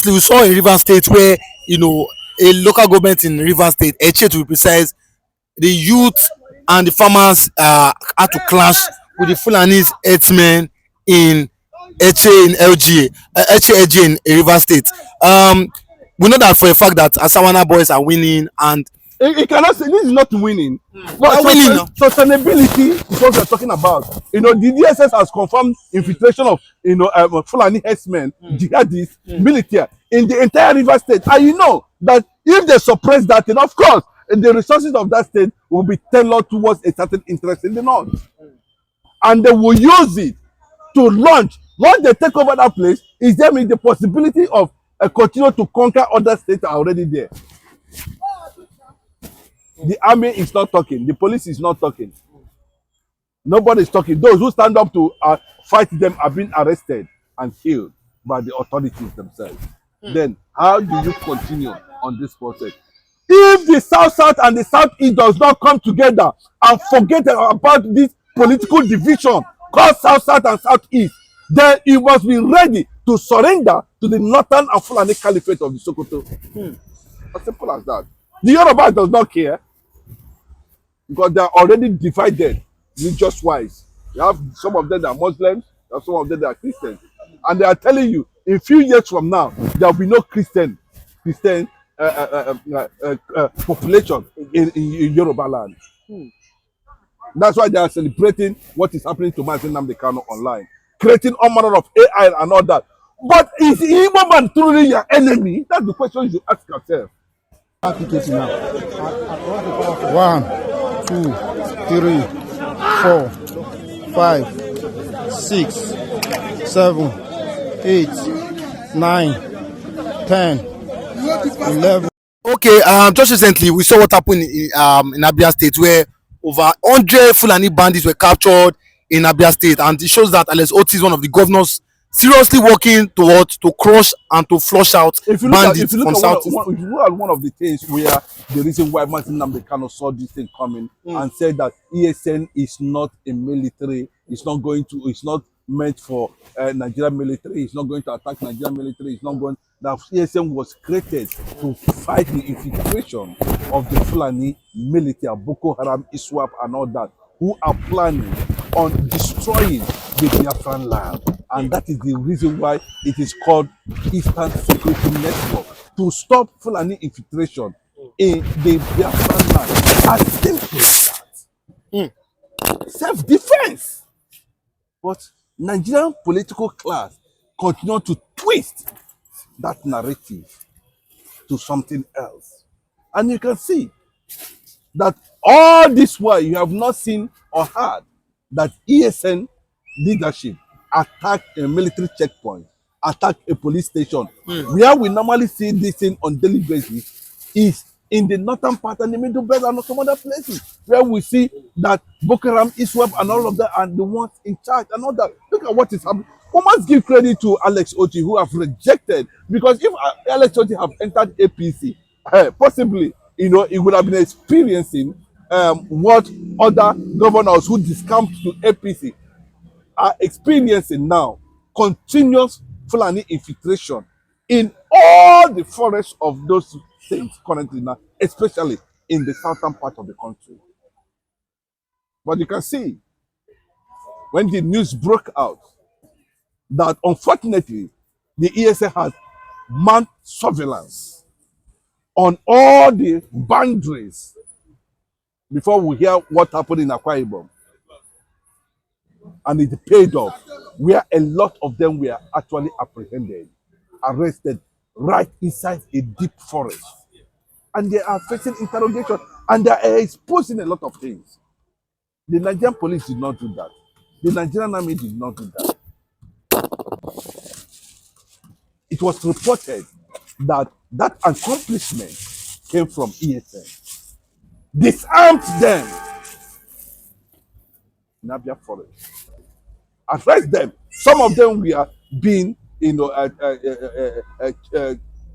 recently we saw in Rivers State where a local government in Rivers State, Etch to be precise, the youth and the farmers had to clash with the Fulanese herdsmen in Etch in LGA, Etch in Rivers State. We know that for a fact that Asawana boys are winning, and It cannot say this is not winning. But winning, no? Sustainability is what we are talking about. You know, the DSS has confirmed infiltration of Fulani herdsmen, jihadists, military in the entire River State. And you know that if they suppress that, then of course the resources of that state will be tailored towards a certain interest in the north, and they will use it to launch. Once they take over that place, is there the possibility of continue to conquer other states that are already there. The army is not talking. The police is not talking. Nobody is talking. Those who stand up to fight them are being arrested and killed by the authorities themselves. Then how do you continue on this process? If the South and the Southeast does not come together and forget about this political division called South and Southeast, then you must be ready to surrender to the Northern and Fulani Caliphate of the Sokoto. As simple as that. The Yoruba does not care because they are already divided religious-wise. You have some of them that are Muslims, you have some of them that are Christians, and they are telling you in a few years from now there will be no Christian population in Yoruba land. That's why they are celebrating what is happening to Mazi Nnamdi Kanu online, creating all manner of AI and all that. But is Igbo man truly your enemy? That's the question you ask yourself. Now. 1, 2, 3, 4, 5, 6, 7, 8, 9, 10, 11. Okay, just recently we saw what happened in Abia State, where over 100 Fulani bandits were captured in Abia State, and it shows that Alex Oti is one of the governors seriously working towards to crush and to flush out bandits from South. If you look at one of the things where the reason why Mazi Nnamdi Kanu saw this thing coming and said that ESN is not a military, it's not meant for Nigerian military, it's not going to attack Nigerian military, it's not going. That ESN was created to fight the infiltration of the Fulani military, Boko Haram, ISWAP, and all that, who are planning on destroying the Biafran land. And that is the reason why it is called Eastern Security Network, to stop Fulani infiltration in the Biafran land. As simple as that. Self-defense. But Nigerian political class continue to twist that narrative to something else. And you can see that all this while you have not seen or heard that ESN leadership attacked a military checkpoint, attacked a police station. Where we normally see this thing on daily basis is in the northern part and the middle belt and some other places where we see that Boko Haram, ISWAP, and all of that are the ones in charge and all that. Look at what is happening. We must give credit to Alex Oti, who have rejected, because if Alex Oti have entered APC, possibly, he would have been experiencing what other governors who discount to APC are experiencing now: continuous Fulani infiltration in all the forests of those states currently now, especially in the southern part of the country. But you can see, when the news broke out, that unfortunately the ESA has manned surveillance on all the boundaries before we hear what happened in Akwa Ibom. And it paid off, where a lot of them were actually apprehended, arrested right inside a deep forest. And they are facing interrogation, and they are exposing a lot of things. The Nigerian police did not do that. The Nigerian army did not do that. It was reported that that accomplishment came from ESN. Disarmed them in Abia Forest. Arrest them. Some of them were being,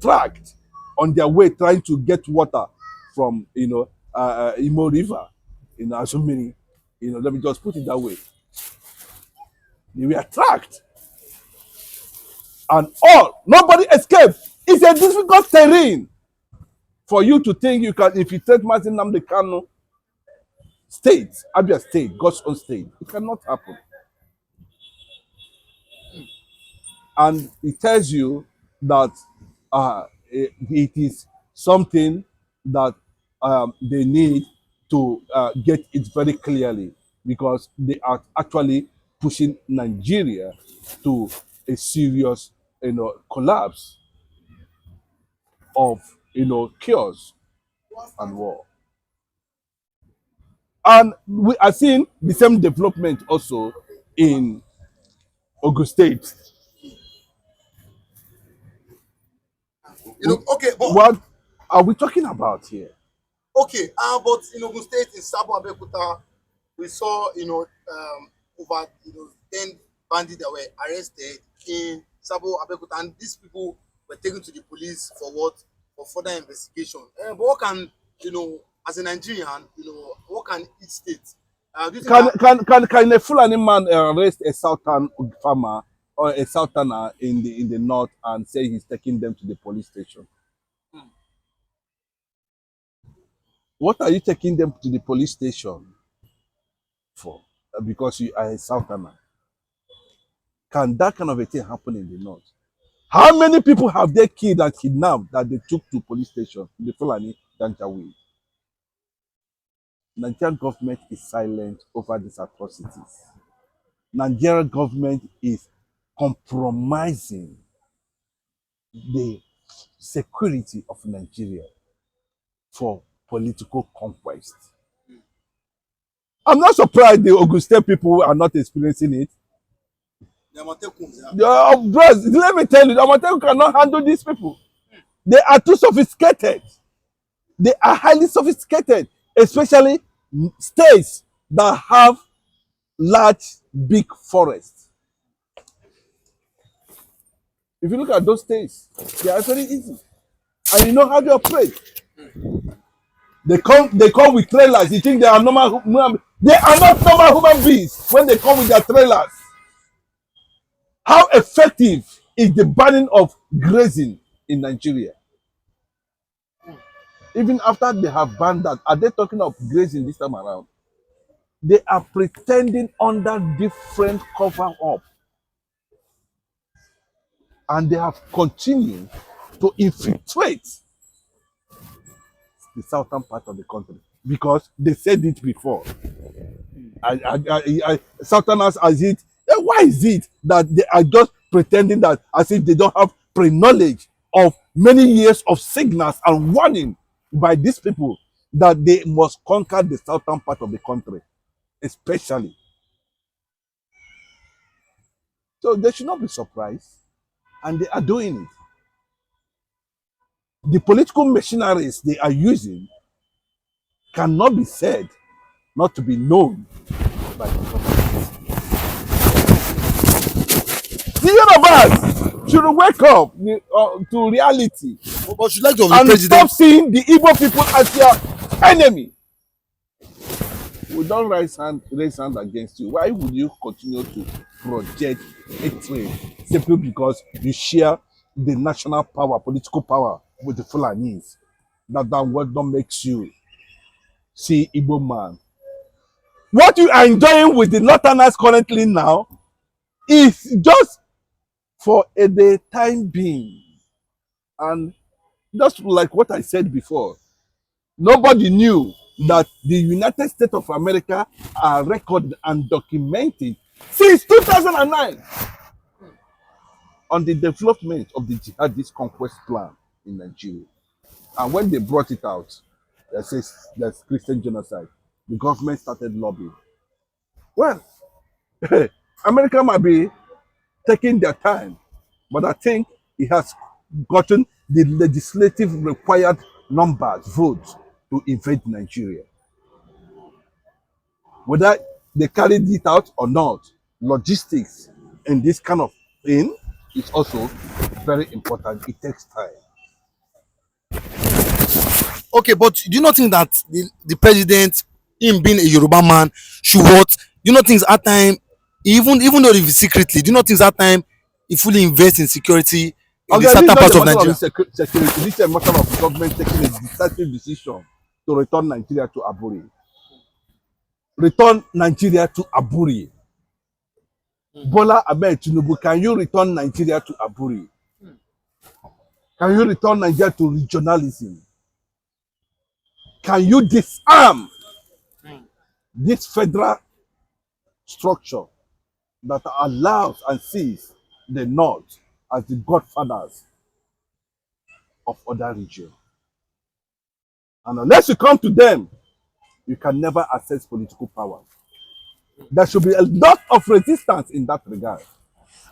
tracked on their way trying to get water from, Imo River, Asumini. Let me just put it that way. They were tracked. And nobody escaped. It's a difficult terrain for you to think you can, if you take Martin Nnamdi Kanu state, Abia state, God's own state, it cannot happen. And it tells you that it is something that they need to get it very clearly, because they are actually pushing Nigeria to a serious, collapse of, chaos and war. And we are seeing the same development also in Ogun State. Okay, but What are we talking about here? okay, but in Ogun State, in Sabo Abeokuta, we saw over 10 bandits that were arrested in Sabo Abeokuta, and these people were taken to the police for what? For further investigation. But what can as a Nigerian, what can each state? Do you think Can a Fulani man arrest a southern farmer or a southerner in the north and say he's taking them to the police station? What are you taking them to the police station for? Because you are a southerner. Can that kind of a thing happen in the north? How many people have they killed and kidnapped that they took to police station in the Fulani Janjaweed? Nigerian government is silent over these atrocities. Nigerian government is compromising the security of Nigeria for political conquest. I'm not surprised the Ogun State people are not experiencing it. Bros, let me tell you, the Amateku cannot handle these people. They are too sophisticated. They are highly sophisticated, especially states that have large, big forests. If you look at those states, they are very easy. And you know how they operate. They come with trailers. You think they are normal human? They are not normal human beings when they come with their trailers. How effective is the banning of grazing in Nigeria? Even after they have banned that, are they talking of grazing this time around? They are pretending under different cover up. And they have continued to infiltrate the southern part of the country because they said it before. Southerners as it, why is it that they are just pretending that as if they don't have pre-knowledge of many years of signals and warning by these people that they must conquer the southern part of the country, especially. So they should not be surprised, and they are doing it. The political machineries they are using cannot be said not to be known by the government. The Yorubas should wake up to reality. But you like to And president? stop seeing the Igbo people as your enemy. We don't raise hand against you. Why would you continue to project hatred simply because you share the national power, political power with the Fulanis? That what don't makes you see Igbo man. What you are enjoying with the Northerners currently now is just for the time being. And just like what I said before, nobody knew that the United States of America are recorded and documented since 2009 on the development of the jihadist conquest plan in Nigeria. And when they brought it out, they says there's Christian genocide. The government started lobbying. Well, America might be taking their time, but I think it has gotten the legislative required numbers, votes to invade Nigeria. Whether they carried it out or not, logistics in this kind of thing is also very important. It takes time. Okay, but do you not think that the president, him being a Yoruba man, should what? Do you not think at time, even though if it's secretly, do you not think at time he fully invests in security in the Okay, this is southern not part a of matter Nigeria. of security. This is a matter of government taking a decisive decision to return Nigeria to Aburi. Return Nigeria to Aburi. Bola Ahmed Tinubu, can you return Nigeria to Aburi? Can you return Nigeria to regionalism? Can you disarm this federal structure that allows and sees the North as the godfathers of other regions? And unless you come to them, you can never access political power. There should be a lot of resistance in that regard.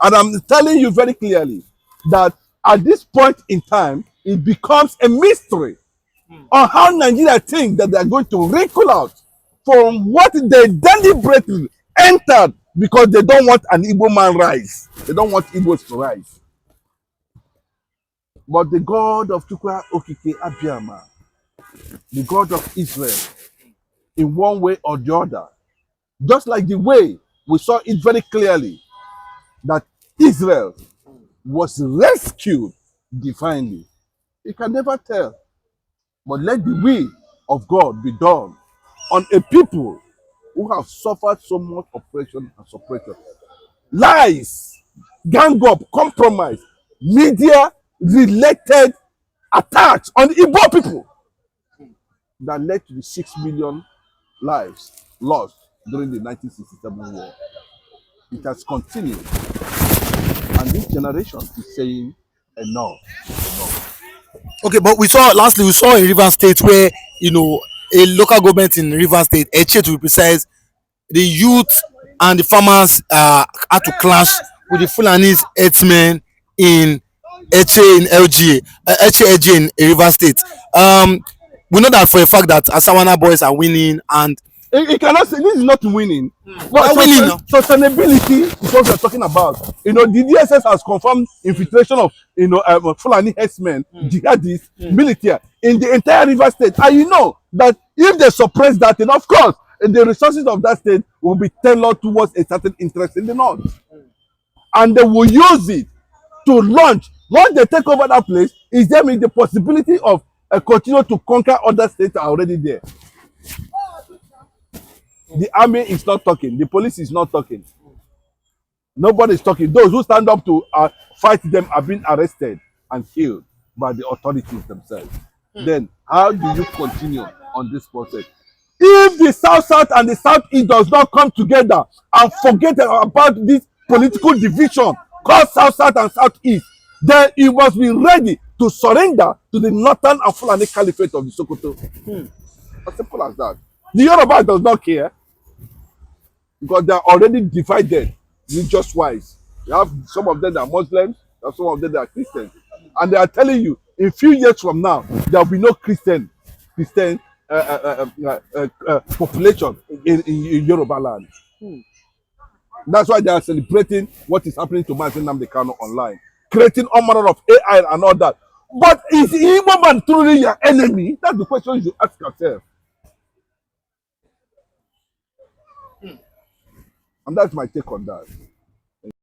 And I'm telling you very clearly that at this point in time, it becomes a mystery on how Nigeria think that they are going to wrinkle out from what they deliberately entered because they don't want an Igbo man rise. They don't want Igbos to rise. But the God of Chukwu Okike Abiyama, the God of Israel, in one way or the other, just like the way we saw it very clearly that Israel was rescued divinely. You can never tell. But let the will of God be done on a people who have suffered so much oppression and suppression. Lies, gang up, compromise, media-related attacks on Igbo people that led to the 6 million lives lost during the 1967 war. It has continued. And this generation is saying enough, enough. Okay, but lastly we saw in Rivers State where a local government in Rivers State, Etch to be precise, the youth and the farmers had to clash with the Fulanese herdsmen in Etch in LGA, Etch in Rivers State. We know that for a fact that Asawana boys are winning, and It cannot say this is not winning. But winning now. sustainability is what we are talking about. The DSS has confirmed infiltration of Fulani herdsmen, jihadists, military in the entire River State. And you know that if they suppress that, then of course the resources of that state will be tailored towards a certain interest in the north, and they will use it to launch. Once they take over that place, is there the possibility of continue to conquer other states that are already there. The army is not talking. The police is not talking. Nobody is talking. Those who stand up to fight them are being arrested and killed by the authorities themselves. Then how do you continue on this process? If the South and the Southeast does not come together and forget about this political division called South and Southeast, then you must be ready to surrender to the Northern and Fulani Caliphate of the Sokoto. As simple as that. The Yoruba does not care because they are already divided religious wise. You have some of them that are Muslims, you have some of them that are Christians, and they are telling you in few years from now there will be no Christian population in Yoruba land. That's why they are celebrating what is happening to Mazi Nnamdi Kanu online, creating all manner of AI and all that. But is Igbo man truly your enemy? That's the question you should ask yourself. And that's my take on that.